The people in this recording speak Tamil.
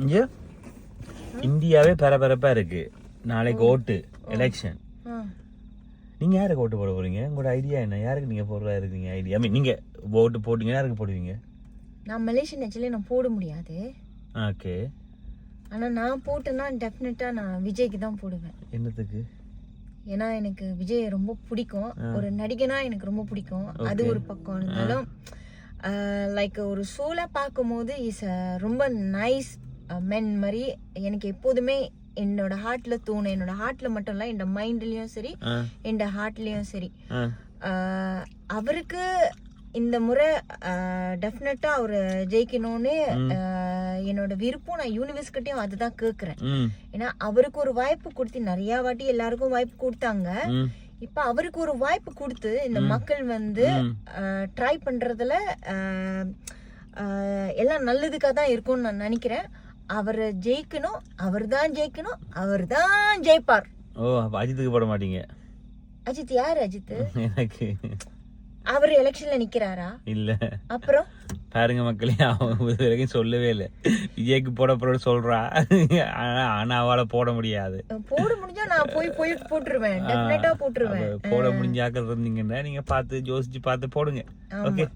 இங்க இந்தியாவே பரபரப்பா இருக்கு. நாளைக்கு ஓட்டு எலெக்ஷன். நீங்க யாருக்கு ஓட்டு போட போறீங்க? உங்களோட ஐடியா என்ன? யாருக்கு நீங்க போடுறதா இருக்கீங்க ஐடியா? நீங்க ஓட்டு போட்டீங்கன்னா யாருக்கு போடுவீங்க? நான் மலேசியன் ஆக்சுவலி நான் போட முடியாது. ஓகே. ஆனா நான் போட்டேன்னா டெஃபினட்டா நான் விஜய்க்கு தான் போடுவேன். என்னத்துக்கு? ஏன்னா எனக்கு விஜய் ரொம்ப பிடிக்கும். ஒரு நடிகனா எனக்கு ரொம்ப பிடிக்கும். அது ஒரு பக்கம் இருந்தாலும் லைக் ஒரு ஷோல பார்க்கும்போது இஸ் ரொம்ப நைஸ் மென் மாதிரி எனக்கு எப்போதுமே என்னோட ஹார்ட்ல தோணும். என்னோட ஹார்ட்ல மட்டும் இல்ல, என்னோட மைண்ட்லயும் சரி, என்னோட ஹார்ட்லயும் சரி. அவருக்கு இந்த முறை டெஃபினட்டா அவரு ஜெயிக்கணும்னு என்னோட விருப்பம். நான் யூனிவர்ஸ் கிட்டயும் அதுதான் கேக்குறேன். ஏன்னா அவருக்கு ஒரு வாய்ப்பு கொடுத்து நிறைய வாட்டி எல்லாருக்கும் வாய்ப்பு கொடுத்தாங்க. இப்ப அவருக்கு ஒரு வாய்ப்பு கொடுத்து இந்த மக்கள் வந்து ட்ரை பண்றதுல எல்லாம் நல்லதுக்காக தான் இருக்கும்னு நான் நினைக்கிறேன். அவர் ஜெயிக்கணும், அவர் தான் ஜெயிக்கணும், அவர் தான் ஜெயிப்பார். ஓ, அஜித்துக்கு போட மாட்டீங்க? அஜித் யாரு? அஜித் எனக்கு அவர் எலெக்ஷன்ல நிக்கிறாரா? இல்ல. அப்புறம் பாருங்க மக்களே, அவன் வரைக்கும் சொல்லவே இல்லை விஜய்க்கு போட போட சொல்றா. ஆனா அவளை போட முடியாது. போட முடிஞ்சா நான் போய் போட்டுருவேன். டெஃபினட்டா போட்டுருவேன். போட முடிஞ்சாக்கள் இருந்தீங்கன்னா நீங்க பார்த்து யோசிச்சு பார்த்து போடுங்க. ஓகே.